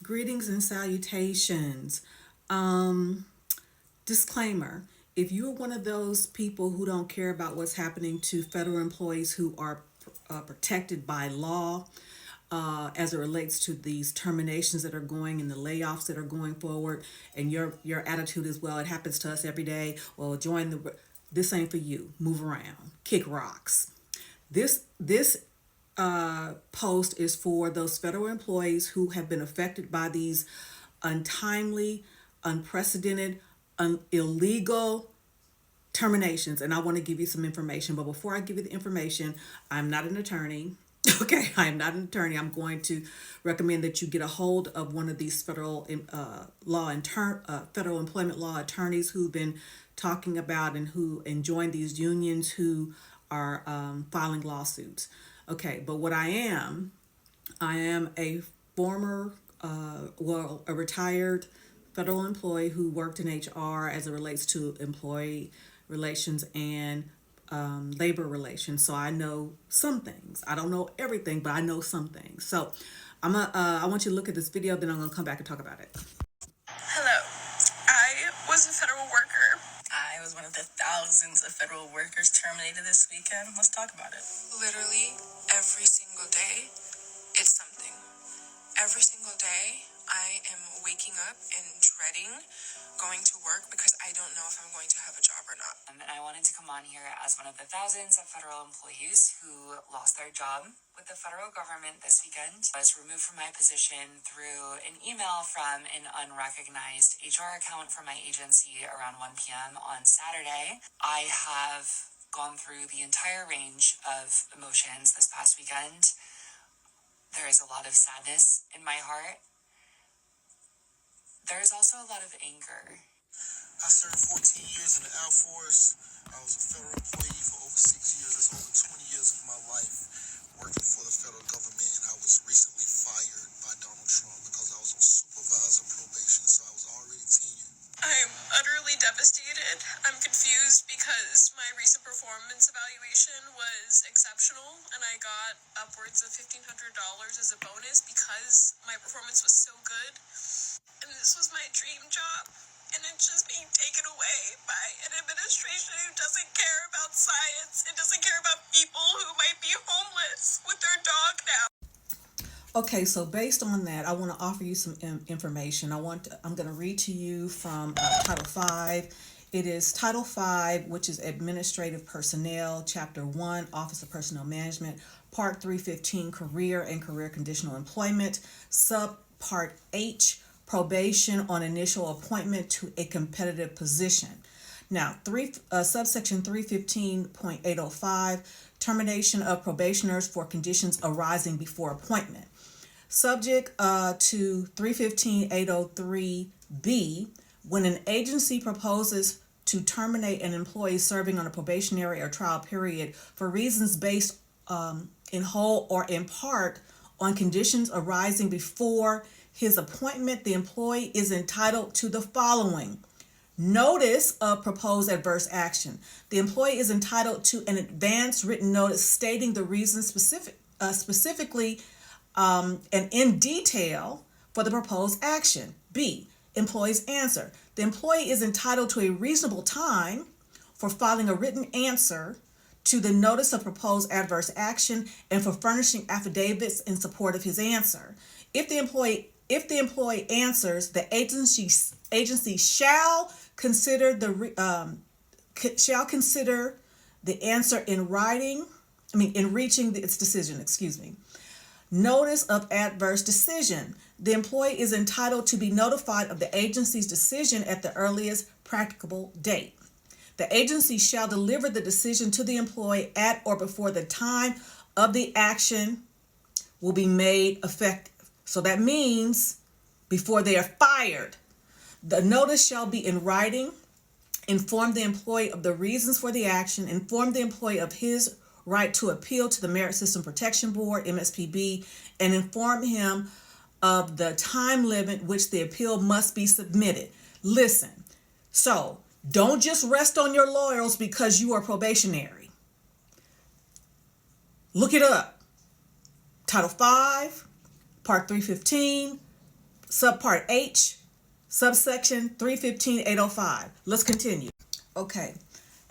Greetings and salutations. Disclaimer. If you're one of those people who don't care about what's happening to federal employees who are protected by law as it relates to these terminations that are going and the layoffs that are going forward, and your attitude is, well, it happens to us every day. Well, this ain't for you. Move around. Kick rocks. This post is for those federal employees who have been affected by these untimely, unprecedented, illegal terminations. And I want to give you some information. But before I give you the information, I'm not an attorney. Okay, I am not an attorney. I'm going to recommend that you get a hold of one of these federal employment law attorneys who've been talking about and join these unions who are filing lawsuits. Okay, but what I am a former, a retired federal employee who worked in HR as it relates to employee relations and labor relations. So I know some things. I don't know everything, but I know some things. So I want you to look at this video, then I'm gonna come back and talk about it. Hello. I was a federal worker. I was one of the thousands of federal workers terminated this weekend. Let's talk about it. Literally every single day, it's something. Every single day, I am waking up and dreading going to work because I don't know if I'm going to have a job or not. And I wanted to come on here as one of the thousands of federal employees who lost their job with the federal government this weekend. I was removed from my position through an email from an unrecognized HR account from my agency around 1 p.m. on Saturday. I have gone through the entire range of emotions this past weekend. There is a lot of sadness in my heart. There is also a lot of anger. I served 14 years in the Air Force. I was a federal employee for over 6 years. That's over 20 years of my life working for the federal government. And I was recently fired by Donald Trump because I was on supervisor probation. So I was already tenured. I'm utterly devastated. I'm confused because my recent performance evaluation was exceptional and I got upwards of $1,500 as a bonus because my performance was so good. And this was my dream job. And it's just being taken away by an administration who doesn't care about science. It doesn't care about people who might be homeless with their dog now. Okay, so based on that, I want to offer you some information. I'm going to read to you from Title 5. It is Title 5, which is Administrative Personnel, Chapter 1, Office of Personnel Management, Part 315, Career and Career Conditional Employment, Subpart H, Probation on initial appointment to a competitive position. Now, subsection 315.805, termination of probationers for conditions arising before appointment. Subject to 315.803b, when an agency proposes to terminate an employee serving on a probationary or trial period for reasons based in whole or in part on conditions arising before his appointment, the employee is entitled to the following: notice of proposed adverse action. The employee is entitled to an advance written notice stating the reasons specifically and in detail for the proposed action. B, employee's answer. The employee is entitled to a reasonable time for filing a written answer to the notice of proposed adverse action and for furnishing affidavits in support of his answer. If the employee answers, the agency shall consider the answer in writing. In reaching its decision. Notice of adverse decision. The employee is entitled to be notified of the agency's decision at the earliest practicable date. The agency shall deliver the decision to the employee at or before the time of the action will be made effective. So that means before they are fired. The notice shall be in writing, inform the employee of the reasons for the action, inform the employee of his right to appeal to the Merit System Protection Board, MSPB, and inform him of the time limit which the appeal must be submitted. Listen, so don't just rest on your laurels because you are probationary. Look it up. Title 5, Part 315, subpart H, subsection 315.805. Let's continue. Okay.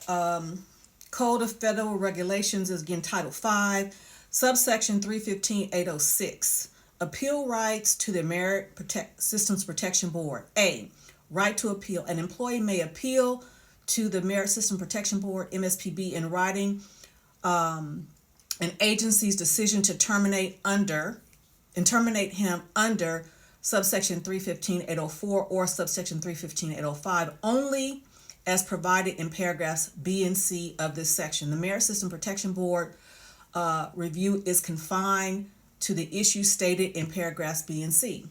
Code of Federal Regulations is again Title 5, subsection 315.806. Appeal rights to the Merit Systems Protection Board. A. Right to appeal. An employee may appeal to the Merit System Protection Board, MSPB, in writing an agency's decision to terminate him under subsection 315.804 or subsection 315.805 only as provided in paragraphs B and C of this section. The Merit System Protection Board review is confined to the issues stated in paragraphs B and C.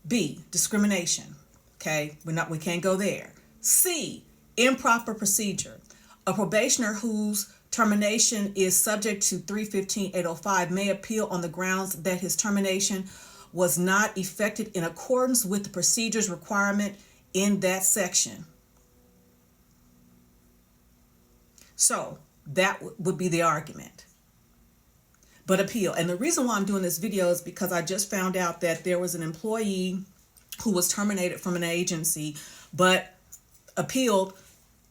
B, discrimination. Okay, we can't go there. C, improper procedure. A probationer whose termination is subject to 315.805 may appeal on the grounds that his termination was not effected in accordance with the procedures requirement in that section. So that would be the argument. But appeal. And the reason why I'm doing this video is because I just found out that there was an employee who was terminated from an agency, but appealed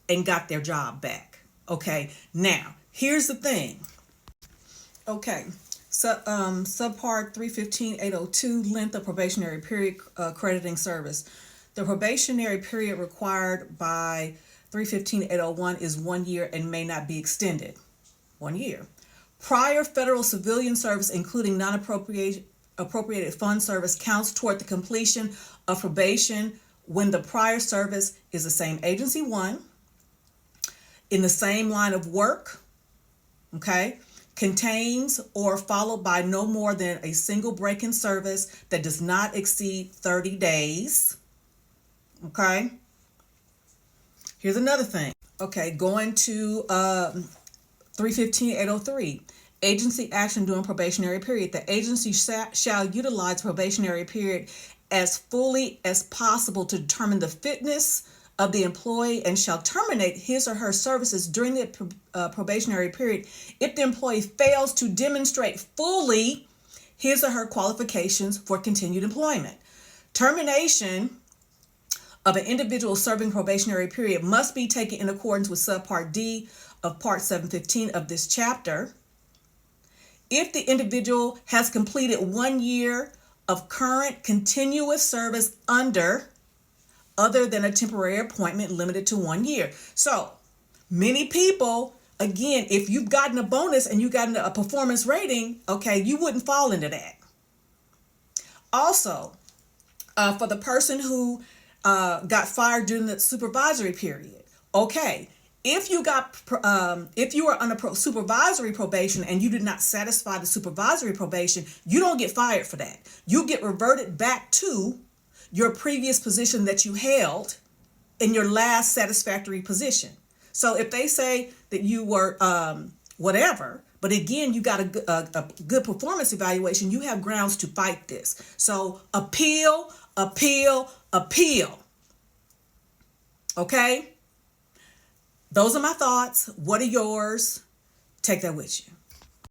and got their job back. Okay, now here's the thing. Okay, so subpart 315.802, length of probationary period crediting service. The probationary period required by 315.801 is 1 year and may not be extended. 1 year. Prior federal civilian service, including non-appropriated fund service, counts toward the completion of probation when the prior service is the same agency, one, in the same line of work, okay, contains or followed by no more than a single break in service that does not exceed 30 days, okay. Here's another thing. Okay, going to 315.803. Agency action during probationary period. The agency shall utilize probationary period as fully as possible to determine the fitness of the employee and shall terminate his or her services during the probationary period if the employee fails to demonstrate fully his or her qualifications for continued employment. Termination of an individual serving probationary period must be taken in accordance with subpart D of part 715 of this chapter. If the individual has completed 1 year of current continuous service under other than a temporary appointment limited to 1 year. So many people, again, if you've gotten a bonus and you've gotten a performance rating, okay, you wouldn't fall into that. Also, for the person who got fired during the supervisory period, okay, if you were under supervisory probation and you did not satisfy the supervisory probation, you don't get fired for that. You get reverted back to your previous position that you held in your last satisfactory position. So if they say that you were whatever, but again, you got a good performance evaluation, you have grounds to fight this. So appeal, appeal, appeal. Okay? Those are my thoughts. What are yours? Take that with you.